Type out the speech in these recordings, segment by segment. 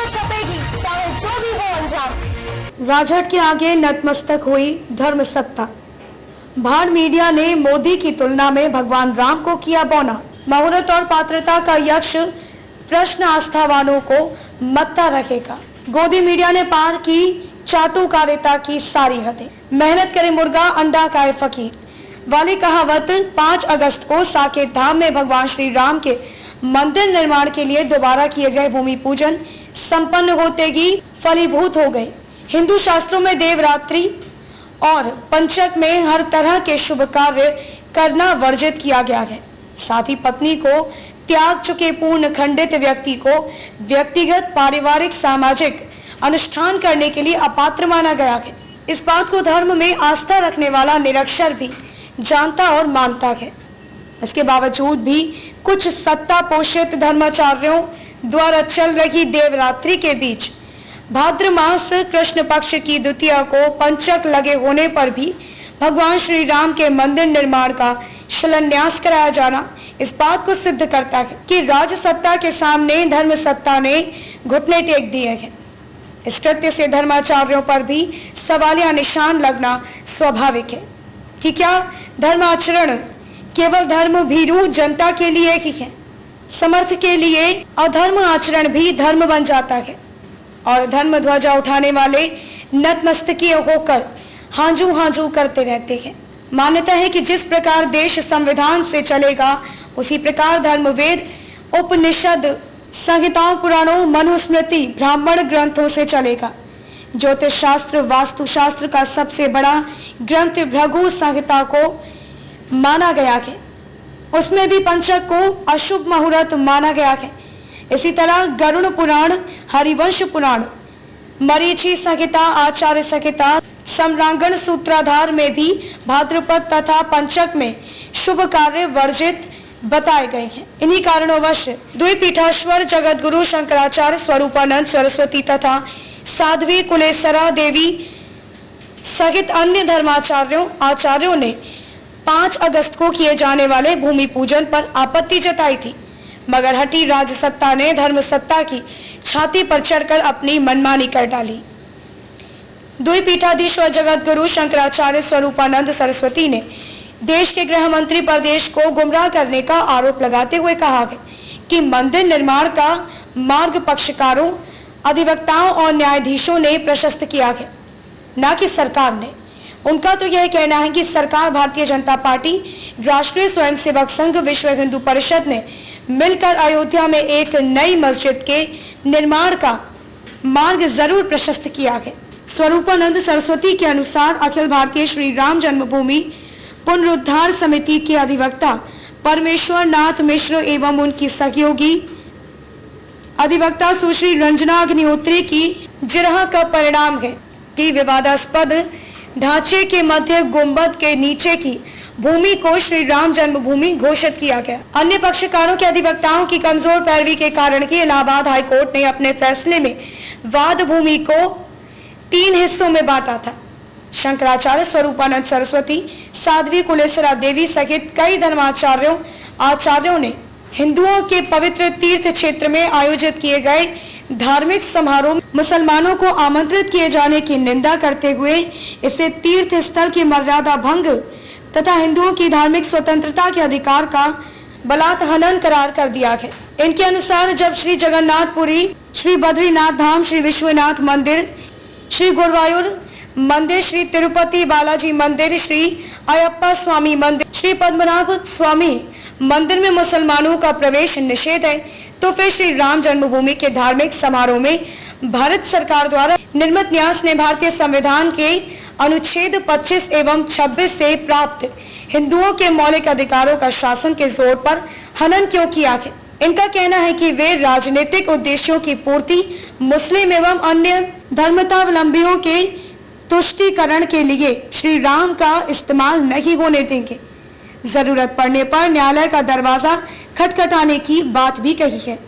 छपेगी, चाहे जो भी हो अंजाम। राजहट के आगे नतमस्तक हुई धर्म सत्ता। भाड़ मीडिया ने मोदी की तुलना में भगवान राम को किया बौना। मुहूर्त और पात्रता का यक्ष प्रश्न आस्थावानों को मत्ता रखेगा। गोदी मीडिया ने पार की चाटुकारिता की सारी हदें। मेहनत करे मुर्गा, अंडा खाए फकीर वाली कहावत 5 अगस्त को साकेत धाम में भगवान श्री राम के मंदिर निर्माण के लिए दोबारा किए गए भूमि पूजन संपन्न होते ही फलीभूत हो गए। हिंदू शास्त्रों में देवरात्रि और पंचक में हर तरह के शुभ कार्य करना वर्जित किया गया है। साथ ही पत्नी को त्याग चुके पूर्ण खंडित व्यक्ति को व्यक्तिगत, पारिवारिक, सामाजिक अनुष्ठान करने के लिए अपात्र माना गया है। इस बात को धर्म में आस्था रखने वाला निरक्षर भी जानता और मानता है। इसके बावजूद भी कुछ सत्ता पोषित धर्माचार्यों द्वारा चल रही देवरात्रि के बीच भाद्र मास कृष्ण पक्ष की द्वितीया को पंचक लगे होने पर भी भगवान श्री राम के मंदिर निर्माण का शिलान्यास कराया जाना इस बात को सिद्ध करता है कि राज सत्ता के सामने धर्म सत्ता ने घुटने टेक दिए हैं। इस कृत्य से धर्माचार्यों पर भी सवालिया निशान लगना स्वाभाविक है कि क्या धर्माचरण केवल धर्म भीरू जनता के लिए ही है। समर्थ के लिए अधर्म आचरण भी धर्म बन जाता है और धर्म ध्वजा उठाने वाले नतमस्तकीय होकर हांजू हांजू करते रहते हैं। मान्यता है कि जिस प्रकार देश संविधान से चलेगा उसी प्रकार धर्म वेद, उपनिषद, संहिताओं, पुराणों, मनुस्मृति, ब्राह्मण ग्रंथों से चलेगा। ज्योतिष शास्त्र, वास्तु शास्त्र का सबसे बड़ा ग्रंथ भृगु संहिता को माना गया है। उसमें भी पंचक को अशुभ मुहूर्त माना गया है। इसी तरह गरुड़ पुराण, हरिवंश पुराण, मरीचि संहिता, आचार्य संहिता, सम्रांगण सूत्राधार में भी भाद्रपद तथा पंचक में शुभ कार्य वर्जित बताए गए हैं। इन्हीं कारणोंवश द्विपीठाश्वर जगत गुरु शंकराचार्य स्वरूपानंद सरस्वती तथा साध्वी कुलेसरा देवी सहित अन्य आचार्यों ने 5 अगस्त को किए जाने वाले भूमि पूजन पर आपत्ति जताई थी, मगर हटी राज सत्ता ने धर्म सत्ता की छाती पर चढ़कर अपनी मनमानी कर डाली। द्विपीठाधीश्वर जगत गुरु शंकराचार्य स्वरूपानंद सरस्वती ने देश के गृह मंत्री पर देश को गुमराह करने का आरोप लगाते हुए कहा है कि मंदिर निर्माण का मार्ग पक्षकारों, अधिवक्ताओं और न्यायाधीशों ने प्रशस्त किया है, न कि सरकार ने। उनका तो यह कहना है कि सरकार, भारतीय जनता पार्टी, राष्ट्रीय स्वयंसेवक संघ, विश्व हिंदू परिषद ने मिलकर अयोध्या में एक नई मस्जिद के निर्माण का मार्ग जरूर प्रशस्त किया है। स्वरूपानंद सरस्वती के अनुसार अखिल भारतीय श्री राम जन्मभूमि पुनरुद्धार समिति के अधिवक्ता परमेश्वर नाथ मिश्र एवं उनकी सहयोगी अधिवक्ता सुश्री रंजना अग्निहोत्री की जिरह का परिणाम है कि विवादास्पद ढांचे के मध्य गुंबद के नीचे की भूमि को श्री राम जन्मभूमि घोषित किया गया। अन्य पक्षकारों के अधिवक्ताओं की कमजोर पैरवी के कारण ही इलाहाबाद हाईकोर्ट ने अपने फैसले में वाद भूमि को 3 हिस्सों में बांटा था। शंकराचार्य स्वरूपानंद सरस्वती, साध्वी कुलेसरा देवी सहित कई आचार्यों ने हिंदुओं के पवित्र तीर्थ क्षेत्र में आयोजित किए गए धार्मिक समारोह मुसलमानों को आमंत्रित किए जाने की निंदा करते हुए इसे तीर्थ स्थल की मर्यादा भंग तथा हिंदुओं की धार्मिक स्वतंत्रता के अधिकार का बलात् हनन करार कर दिया है। इनके अनुसार जब श्री जगन्नाथपुरी, श्री बद्रीनाथ धाम, श्री विश्वनाथ मंदिर, श्री गुरुवायूर मंदिर, श्री तिरुपति बालाजी मंदिर, श्री अयप्पा स्वामी मंदिर, श्री पद्मनाभ स्वामी मंदिर में मुसलमानों का प्रवेश निषेध है, तो फिर श्री राम जन्मभूमि के धार्मिक समारोह में भारत सरकार द्वारा निर्मित न्यास ने भारतीय संविधान के अनुच्छेद 25 एवं 26 से प्राप्त हिंदुओं के मौलिक अधिकारों का शासन के जोर पर हनन क्यों किया है। इनका कहना है कि वे राजनीतिक उद्देश्यों की पूर्ति, मुस्लिम एवं अन्य धर्मावलंबियों के तुष्टीकरण के लिए श्री राम का इस्तेमाल नहीं होने देंगे। जरूरत पड़ने पर न्यायालय का दरवाजा खटखटाने की बात भी कही है।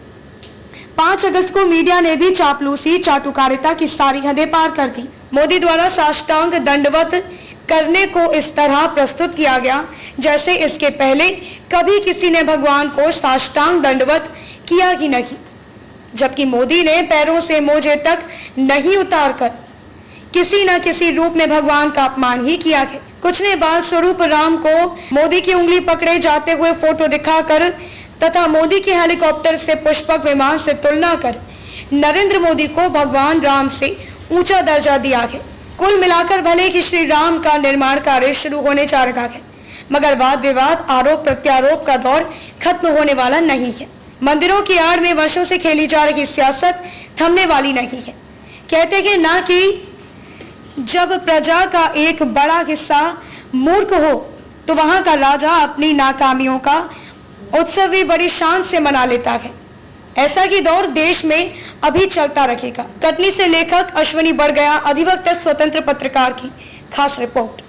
5 अगस्त को मीडिया ने भी चापलूसी, चाटुकारिता की सारी हदें पार कर दी। मोदी द्वारा साष्टांग दंडवत करने को इस तरह प्रस्तुत किया गया जैसे इसके पहले कभी किसी ने भगवान को साष्टांग दंडवत किया ही नहीं। जबकि मोदी ने पैरों से मोजे तक नहीं उतारकर किसी न किसी रूप में भगवान का अपमान ही किया है। कुछ ने बाल स्वरूप राम को मोदी की उंगली पकड़े जाते हुए फोटो दिखाकर तथा मोदी के हेलीकॉप्टर से पुष्पक विमान से तुलना कर नरेंद्र मोदी को भगवान राम से ऊंचा दर्जा दिया है। कुल मिलाकर भले कि श्री राम का निर्माण कार्य शुरू होने जा रहा है, मगर वाद विवाद आरोप प्रत्यारोप का दौर खत्म होने वाला नहीं है। मंदिरों की आड़ में वर्षों से खेली जा रही सियासत थमने वाली नहीं है। कहते हैं ना कि जब प्रजा का एक बड़ा हिस्सा मूर्ख हो तो वहां का राजा अपनी नाकामियों का उत्सव भी बड़ी शान से मना लेता है। ऐसा ही दौर देश में अभी चलता रहेगा। कटनी से लेखक अश्विनी बढ़ गया, अधिवक्ता स्वतंत्र पत्रकार की खास रिपोर्ट।